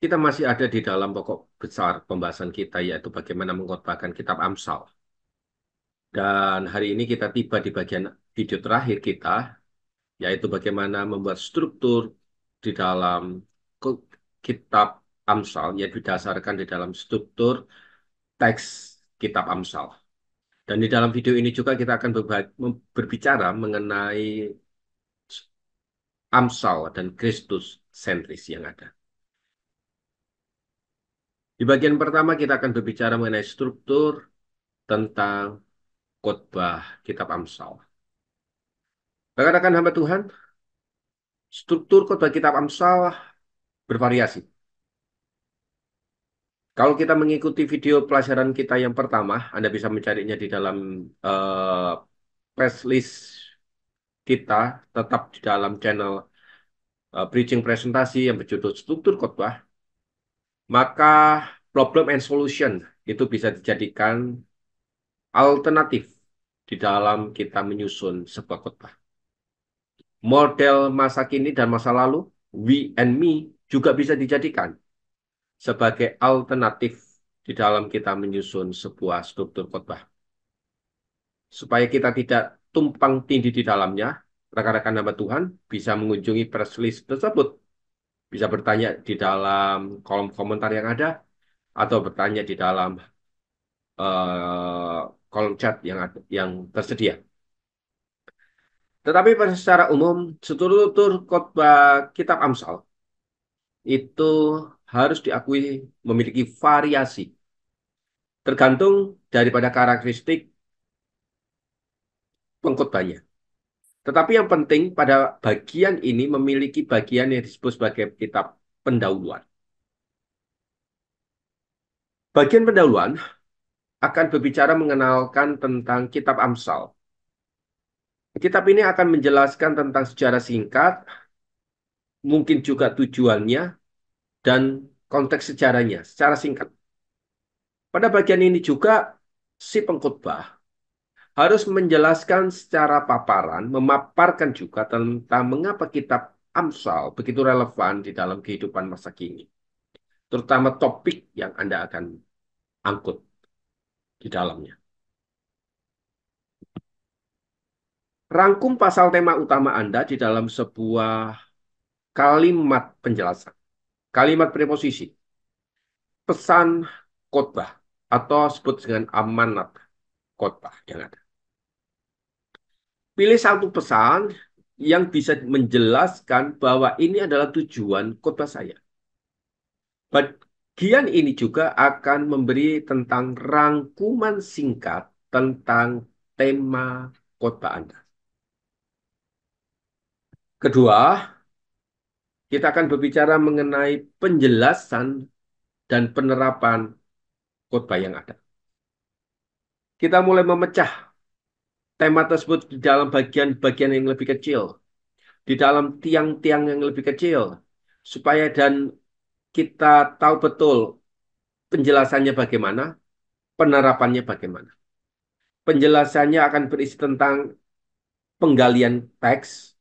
Kita masih ada di dalam pokok besar pembahasan kita, yaitu bagaimana mengkhotbahkan kitab Amsal. Dan hari ini kita tiba di bagian video terakhir kita, yaitu bagaimana membuat struktur di dalam ko- kitab Amsal, yang didasarkan di dalam struktur teks kitab Amsal. Dan di dalam video ini juga kita akan berbicara mengenai Amsal dan Kristus sentris yang ada. Di bagian pertama kita akan berbicara mengenai struktur tentang khotbah kitab Amsal. Rekan-rekan hamba Tuhan, struktur khotbah kitab Amsal bervariasi. Kalau kita mengikuti video pelajaran kita yang pertama, Anda bisa mencarinya di dalam eh, playlist kita, tetap di dalam channel Preaching Presentasi yang berjudul Struktur Khotbah, maka problem and solution itu bisa dijadikan alternatif di dalam kita menyusun sebuah khotbah. Model masa kini dan masa lalu, we and me, juga bisa dijadikan sebagai alternatif di dalam kita menyusun sebuah struktur khotbah. Supaya kita tidak tumpang tindih di dalamnya, rekan-rekan hamba Tuhan bisa mengunjungi press list tersebut. Bisa bertanya di dalam kolom komentar yang ada, atau bertanya di dalam kolom chat yang tersedia. Tetapi secara umum, struktur khotbah kitab Amsal itu harus diakui memiliki variasi, tergantung daripada karakteristik pengkhotbahnya. Tetapi yang penting pada bagian ini memiliki bagian yang disebut sebagai kitab pendahuluan. Bagian pendahuluan akan berbicara mengenalkan tentang kitab Amsal. Kitab ini akan menjelaskan tentang sejarah singkat, mungkin juga tujuannya, dan konteks sejarahnya secara singkat. Pada bagian ini juga si pengkhotbah harus menjelaskan secara paparan, memaparkan juga tentang mengapa kitab Amsal begitu relevan di dalam kehidupan masa kini. Terutama topik yang Anda akan angkut di dalamnya. Rangkum pasal tema utama Anda di dalam sebuah kalimat penjelasan, kalimat preposisi, pesan khotbah, atau sebut dengan amanat khotbah yang ada. Pilih satu pesan yang bisa menjelaskan bahwa ini adalah tujuan khotbah saya. Bagian ini juga akan memberi tentang rangkuman singkat tentang tema khotbah Anda. Kedua, kita akan berbicara mengenai penjelasan dan penerapan khotbah yang ada. Kita mulai memecah tema tersebut di dalam bagian-bagian yang lebih kecil, di dalam tiang-tiang yang lebih kecil, supaya dan kita tahu betul penjelasannya bagaimana, penerapannya bagaimana. Penjelasannya akan berisi tentang penggalian teks,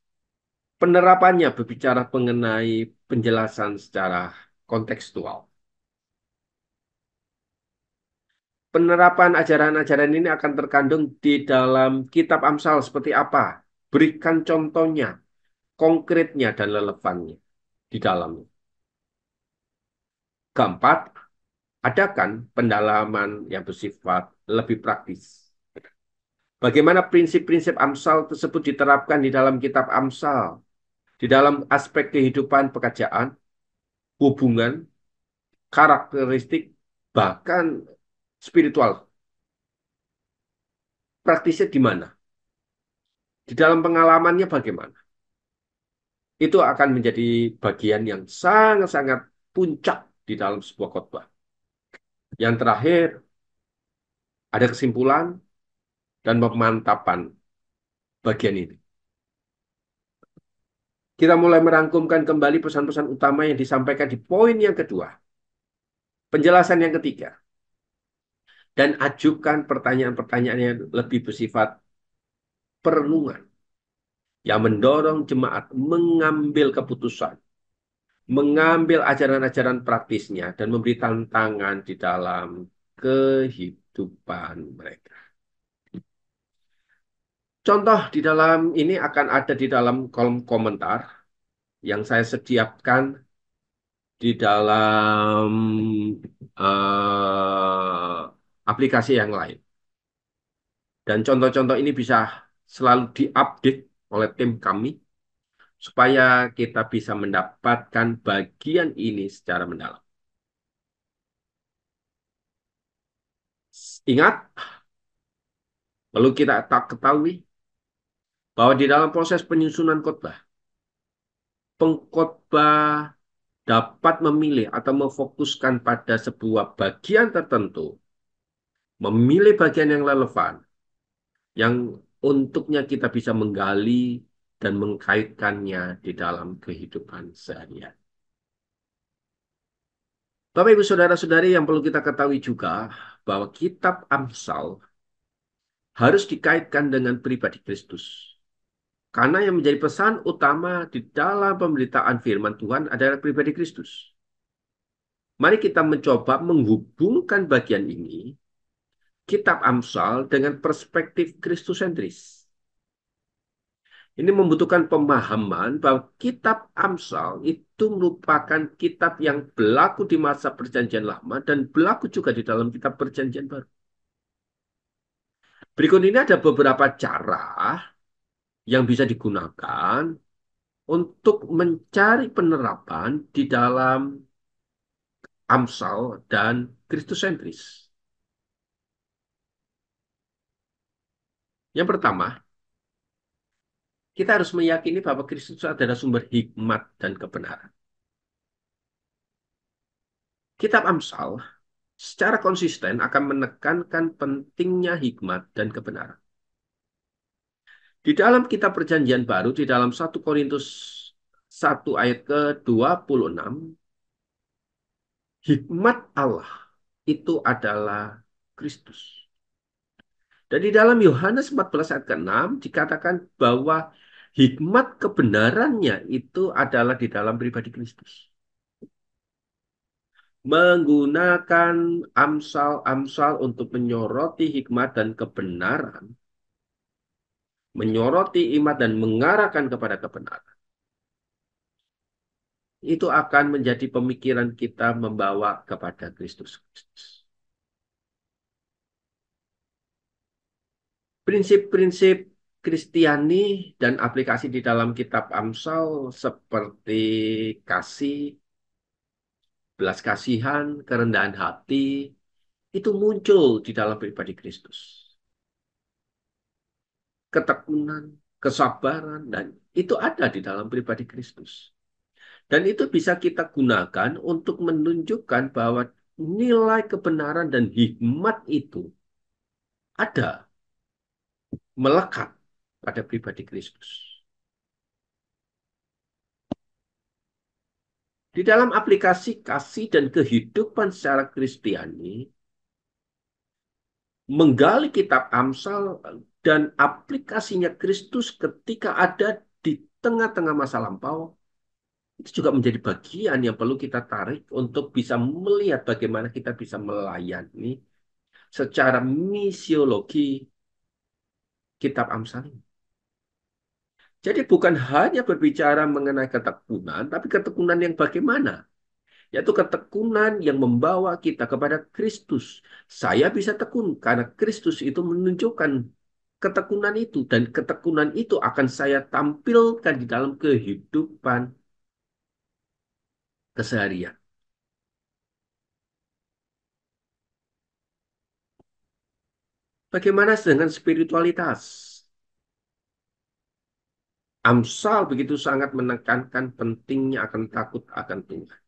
penerapannya berbicara mengenai penjelasan secara kontekstual. Penerapan ajaran-ajaran ini akan terkandung di dalam kitab Amsal seperti apa? Berikan contohnya, konkretnya dan relevannya di dalamnya. Keempat, adakan pendalaman yang bersifat lebih praktis. Bagaimana prinsip-prinsip Amsal tersebut diterapkan di dalam kitab Amsal, di dalam aspek kehidupan pekerjaan, hubungan, karakteristik, bahkan spiritual. Praktisnya di mana? Di dalam pengalamannya bagaimana? Itu akan menjadi bagian yang sangat-sangat puncak di dalam sebuah khotbah. Yang terakhir, ada kesimpulan dan pemantapan bagian ini. Kita mulai merangkumkan kembali pesan-pesan utama yang disampaikan di poin yang kedua. Penjelasan yang ketiga. Dan ajukan pertanyaan-pertanyaan yang lebih bersifat perenungan yang mendorong jemaat mengambil keputusan mengambil ajaran-ajaran praktisnya dan memberi tantangan di dalam kehidupan mereka. Contoh di dalam ini akan ada di dalam kolom komentar yang saya sediakan di dalam aplikasi yang lain. Dan contoh-contoh ini bisa selalu diupdate oleh tim kami supaya kita bisa mendapatkan bagian ini secara mendalam. Ingat, perlu kita tak ketahui bahwa di dalam proses penyusunan khotbah, pengkhotbah dapat memilih atau memfokuskan pada sebuah bagian tertentu, memilih bagian yang relevan, yang untuknya kita bisa menggali dan mengkaitkannya di dalam kehidupan sehari-hari. Bapak, Ibu, Saudara-saudari yang perlu kita ketahui juga bahwa kitab Amsal harus dikaitkan dengan pribadi Kristus. Karena yang menjadi pesan utama di dalam pemberitaan firman Tuhan adalah pribadi Kristus. Mari kita mencoba menghubungkan bagian ini, kitab Amsal, dengan perspektif Kristusentris. Ini membutuhkan pemahaman bahwa kitab Amsal itu merupakan kitab yang berlaku di masa Perjanjian Lama dan berlaku juga di dalam kitab Perjanjian Baru. Berikut ini ada beberapa cara yang bisa digunakan untuk mencari penerapan di dalam Amsal dan Kristusentris. Yang pertama, kita harus meyakini bahwa Kristus adalah sumber hikmat dan kebenaran. Kitab Amsal secara konsisten akan menekankan pentingnya hikmat dan kebenaran. Di dalam kitab Perjanjian Baru, di dalam 1 Korintus 1 ayat ke-26, hikmat Allah itu adalah Kristus. Dan di dalam Yohanes 14 ayat ke-6 dikatakan bahwa hikmat kebenarannya itu adalah di dalam pribadi Kristus. Menggunakan amsal-amsal untuk menyoroti hikmat dan kebenaran, menyoroti iman dan mengarahkan kepada kebenaran, itu akan menjadi pemikiran kita membawa kepada Kristus. Prinsip-prinsip Kristiani dan aplikasi di dalam kitab Amsal seperti kasih, belas kasihan, kerendahan hati, itu muncul di dalam pribadi Kristus. Ketekunan, kesabaran, dan itu ada di dalam pribadi Kristus. Dan itu bisa kita gunakan untuk menunjukkan bahwa nilai kebenaran dan hikmat itu ada, melekat pada pribadi Kristus. Di dalam aplikasi kasih dan kehidupan secara Kristiani, menggali kitab Amsal dan aplikasinya Kristus ketika ada di tengah-tengah masa lampau, itu juga menjadi bagian yang perlu kita tarik untuk bisa melihat bagaimana kita bisa melayani secara misiologi kitab Amsal ini. Jadi bukan hanya berbicara mengenai ketekunan, tapi ketekunan yang bagaimana? Yaitu ketekunan yang membawa kita kepada Kristus. Saya bisa tekun karena Kristus itu menunjukkan ketekunan itu. Dan ketekunan itu akan saya tampilkan di dalam kehidupan keseharian. Bagaimana dengan spiritualitas? Amsal begitu sangat menekankan pentingnya akan takut akan Tuhan.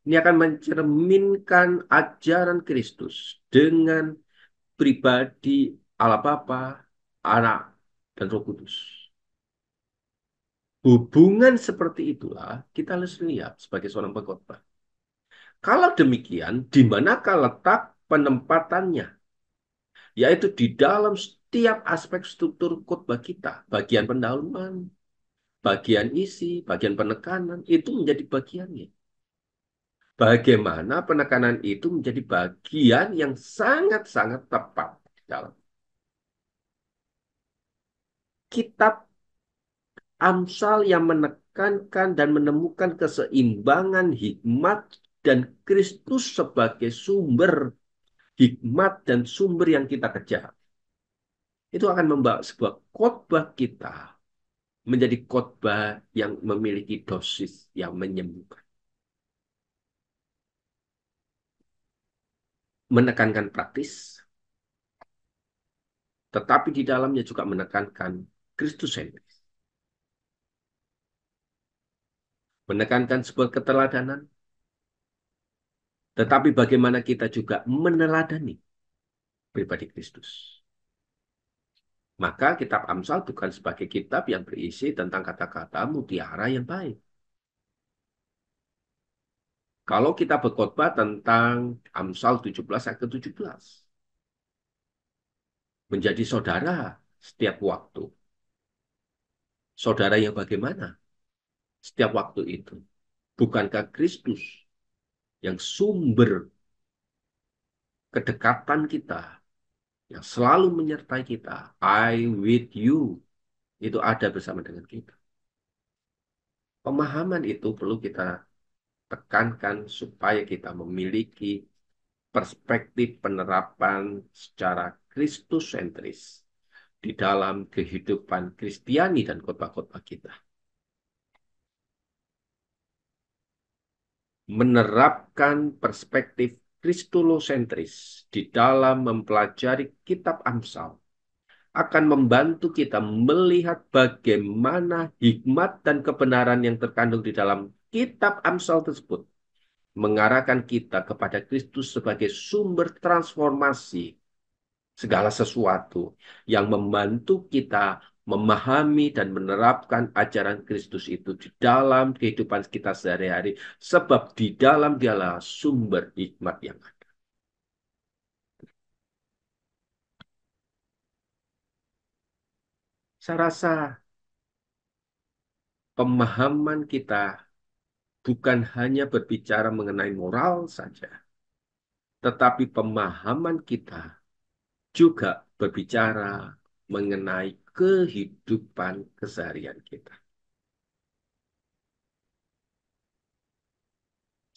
Ini akan mencerminkan ajaran Kristus dengan pribadi Allah Bapa, Anak, dan Roh Kudus. Hubungan seperti itulah kita harus lihat sebagai seorang pengkhotbah. Kalau demikian, di manakah letak penempatannya? Yaitu di dalam setiap aspek struktur khotbah kita. Bagian pendahuluan, bagian isi, bagian penekanan, itu menjadi bagiannya. Bagaimana penekanan itu menjadi bagian yang sangat-sangat tepat dalam kitab Amsal yang menekankan dan menemukan keseimbangan hikmat dan Kristus sebagai sumber hikmat dan sumber yang kita kejar. Itu akan membawa sebuah khotbah kita menjadi khotbah yang memiliki dosis yang menyembuhkan. Menekankan praktis, tetapi di dalamnya juga menekankan Kristus sentris. Menekankan sebuah keteladanan, tetapi bagaimana kita juga meneladani pribadi Kristus. Maka kitab Amsal bukan sebagai kitab yang berisi tentang kata-kata mutiara yang baik. Kalau kita berkhotbah tentang Amsal 17 ayat ke-17, menjadi saudara setiap waktu. Saudara yang bagaimana setiap waktu itu? Bukankah Kristus yang sumber kedekatan kita, yang selalu menyertai kita, I with you, itu ada bersama dengan kita. Pemahaman itu perlu kita tekankan supaya kita memiliki perspektif penerapan secara Kristus sentris di dalam kehidupan Kristiani dan khotbah-khotbah kita. Menerapkan perspektif kristolosentris di dalam mempelajari kitab Amsal akan membantu kita melihat bagaimana hikmat dan kebenaran yang terkandung di dalam kitab Amsal tersebut mengarahkan kita kepada Kristus sebagai sumber transformasi segala sesuatu yang membantu kita memahami dan menerapkan ajaran Kristus itu di dalam kehidupan kita sehari-hari, sebab di dalam dialah sumber hikmat yang ada. Saya rasa pemahaman kita bukan hanya berbicara mengenai moral saja, tetapi pemahaman kita juga berbicara mengenai kehidupan keseharian kita.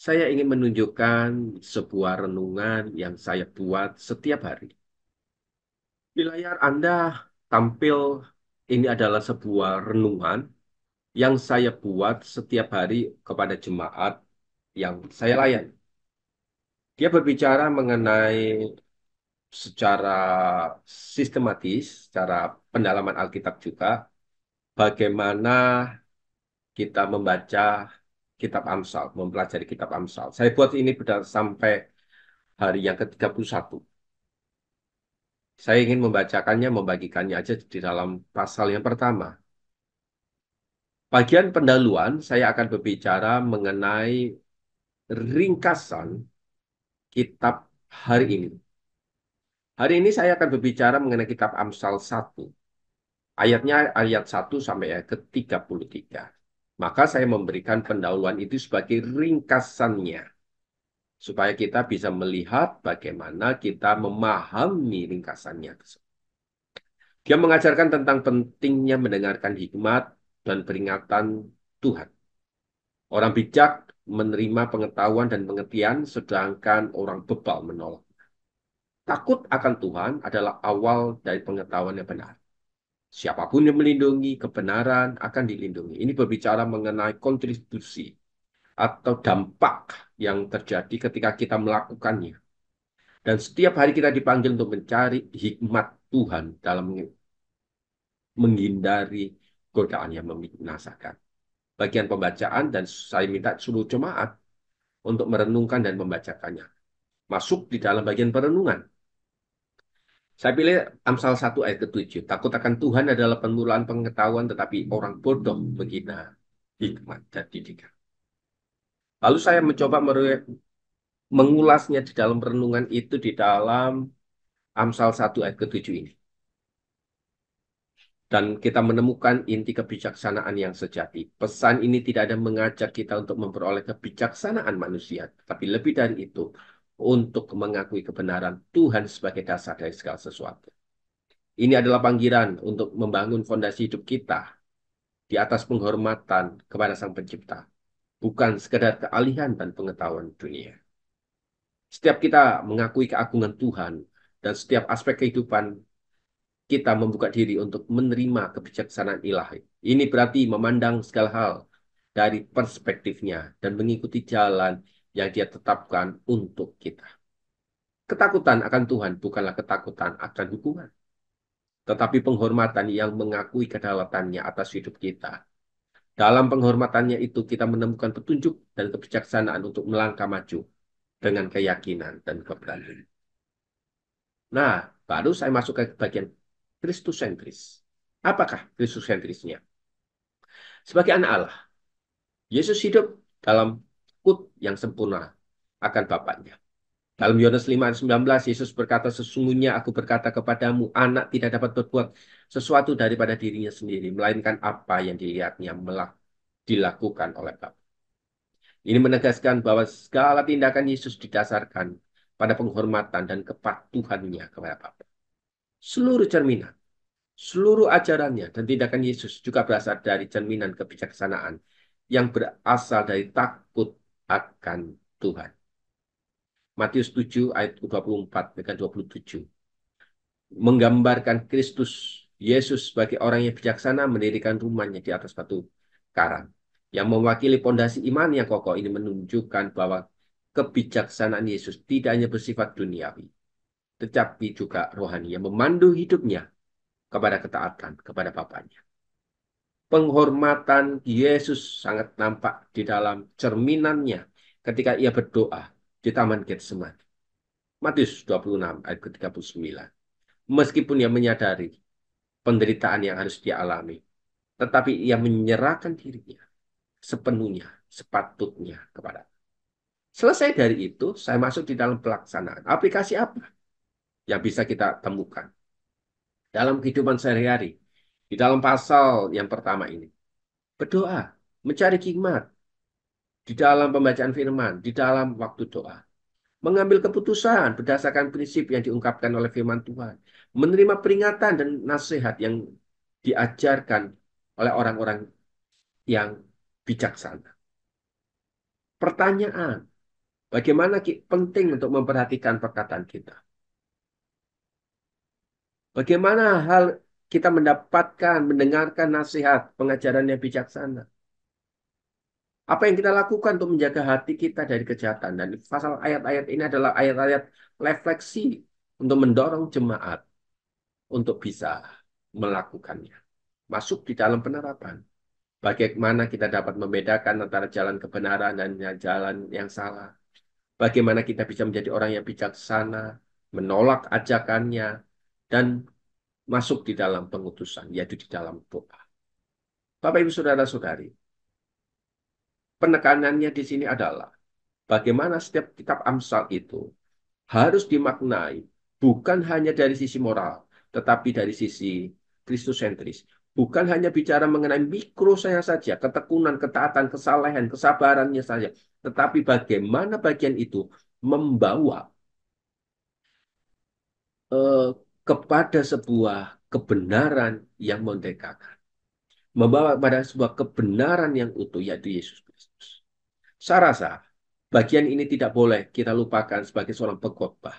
Saya ingin menunjukkan sebuah renungan yang saya buat setiap hari. Di layar Anda tampil ini adalah sebuah renungan yang saya buat setiap hari kepada jemaat yang saya layani. Dia berbicara mengenai secara sistematis, secara pendalaman Alkitab juga, bagaimana kita membaca kitab Amsal, mempelajari kitab Amsal. Saya buat ini sampai hari yang ke-31. Saya ingin membacakannya, membagikannya aja di dalam pasal yang pertama. Bagian pendahuluan, saya akan berbicara mengenai ringkasan kitab hari ini. Hari ini saya akan berbicara mengenai kitab Amsal 1. Ayatnya ayat 1 sampai ayat ke-33. Maka saya memberikan pendahuluan itu sebagai ringkasannya. Supaya kita bisa melihat bagaimana kita memahami ringkasannya. Dia mengajarkan tentang pentingnya mendengarkan hikmat dan peringatan Tuhan. Orang bijak menerima pengetahuan dan pengertian, sedangkan orang bebal menolak. Takut akan Tuhan adalah awal dari pengetahuan yang benar. Siapapun yang melindungi kebenaran akan dilindungi. Ini berbicara mengenai kontribusi atau dampak yang terjadi ketika kita melakukannya. Dan setiap hari kita dipanggil untuk mencari hikmat Tuhan dalam menghindari godaan yang membinasakan. Bagian pembacaan dan saya minta seluruh jemaat untuk merenungkan dan membacakannya. Masuk di dalam bagian perenungan. Saya pilih Amsal 1 ayat ke-7. Takut akan Tuhan adalah permulaan pengetahuan, tetapi orang bodoh menghina hikmat dan didikan. Lalu saya mencoba mengulasnya di dalam renungan itu di dalam Amsal 1 ayat ke-7 ini. dan kita menemukan inti kebijaksanaan yang sejati. Pesan ini tidak ada mengajak kita untuk memperoleh kebijaksanaan manusia, tapi lebih dari itu, untuk mengakui kebenaran Tuhan sebagai dasar dari segala sesuatu. Ini adalah panggilan untuk membangun fondasi hidup kita di atas penghormatan kepada Sang Pencipta, bukan sekedar kealihan dan pengetahuan dunia. Setiap kita mengakui keagungan Tuhan dan setiap aspek kehidupan kita membuka diri untuk menerima kebijaksanaan ilahi. Ini berarti memandang segala hal dari perspektifnya dan mengikuti jalan yang Dia tetapkan untuk kita. Ketakutan akan Tuhan bukanlah ketakutan akan hukuman, tetapi penghormatan yang mengakui kedaulatannya atas hidup kita. Dalam penghormatannya itu kita menemukan petunjuk dan kebijaksanaan untuk melangkah maju dengan keyakinan dan keberanian. Nah, baru saya masuk ke bagian Kristusentris. Apakah Kristusentrisnya? Sebagai anak Allah, Yesus hidup dalam kut yang sempurna akan Bapaknya. Dalam Yohanes 5 ayat 19, Yesus berkata, sesungguhnya aku berkata kepadamu, anak tidak dapat berbuat sesuatu daripada dirinya sendiri, melainkan apa yang dilihatnya dilakukan oleh Bapa. Ini menegaskan bahwa segala tindakan Yesus didasarkan pada penghormatan dan kepatuhannya kepada Bapa. Seluruh cerminan, seluruh ajarannya dan tindakan Yesus juga berasal dari cerminan kebijaksanaan yang berasal dari takut akan Tuhan. Matius 7 ayat 24 dan 27 menggambarkan Kristus Yesus sebagai orang yang bijaksana mendirikan rumahnya di atas batu karang. Yang mewakili pondasi iman yang kokoh ini menunjukkan bahwa kebijaksanaan Yesus tidak hanya bersifat duniawi, tetapi juga rohani yang memandu hidupnya kepada ketaatan kepada Bapaknya. Penghormatan Yesus sangat nampak di dalam cerminannya ketika ia berdoa di Taman Getsemani. Matius 26 ayat ke-39. Meskipun ia menyadari penderitaan yang harus dia alami, tetapi ia menyerahkan dirinya sepenuhnya, sepatutnya kepada. Selesai dari itu, saya masuk di dalam pelaksanaan. Aplikasi apa yang bisa kita temukan dalam kehidupan sehari-hari? Di dalam pasal yang pertama ini. Berdoa, mencari hikmat di dalam pembacaan firman, di dalam waktu doa. Mengambil keputusan berdasarkan prinsip yang diungkapkan oleh firman Tuhan. Menerima peringatan dan nasihat yang diajarkan oleh orang-orang yang bijaksana. Pertanyaan, bagaimana penting untuk memperhatikan perkataan kita? Bagaimana hal kita mendapatkan, mendengarkan nasihat, pengajaran yang bijaksana? Apa yang kita lakukan untuk menjaga hati kita dari kejahatan? Dan pasal ayat-ayat ini adalah ayat-ayat refleksi untuk mendorong jemaat untuk bisa melakukannya. Masuk di dalam penerapan. Bagaimana kita dapat membedakan antara jalan kebenaran dan jalan yang salah. Bagaimana kita bisa menjadi orang yang bijaksana, menolak ajakannya, dan masuk di dalam pengutusan, yaitu di dalam doa. Bapak, Ibu, Saudara-saudari, penekanannya di sini adalah bagaimana setiap kitab Amsal itu harus dimaknai bukan hanya dari sisi moral, tetapi dari sisi Kristusentris. Bukan hanya bicara mengenai mikro saya saja, ketekunan, ketaatan, kesalehan, kesabarannya saja, tetapi bagaimana bagian itu membawa eh, kepada sebuah kebenaran yang merdekakan. Membawa pada sebuah kebenaran yang utuh, yaitu Yesus Kristus. Saya rasa bagian ini tidak boleh kita lupakan sebagai seorang pengkhotbah.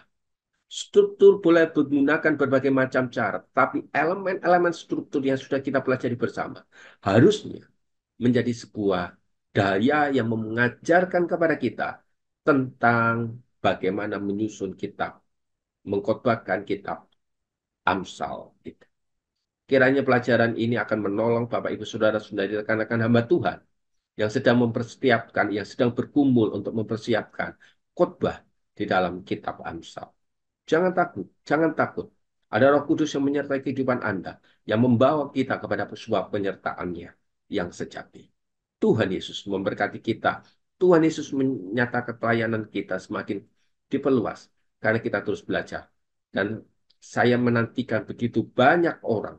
Struktur boleh menggunakan berbagai macam cara, tapi elemen-elemen struktur yang sudah kita pelajari bersama harusnya menjadi sebuah daya yang mengajarkan kepada kita tentang bagaimana menyusun kitab, mengkhotbahkan kitab Amsal. Kiranya pelajaran ini akan menolong Bapak Ibu Saudara-saudari rekan-rekan hamba Tuhan yang sedang mempersiapkan, yang sedang bergumul untuk mempersiapkan khotbah di dalam kitab Amsal. Jangan takut, jangan takut. Ada Roh Kudus yang menyertai kehidupan Anda, yang membawa kita kepada sebuah penyertaannya yang sejati. Tuhan Yesus memberkati kita. Tuhan Yesus menyatakan pelayanan kita semakin diperluas karena kita terus belajar. Dan saya menantikan begitu banyak orang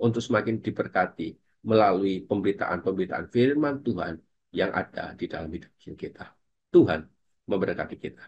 untuk semakin diberkati melalui pemberitaan-pemberitaan firman Tuhan yang ada di dalam hidup kita. Tuhan memberkati kita.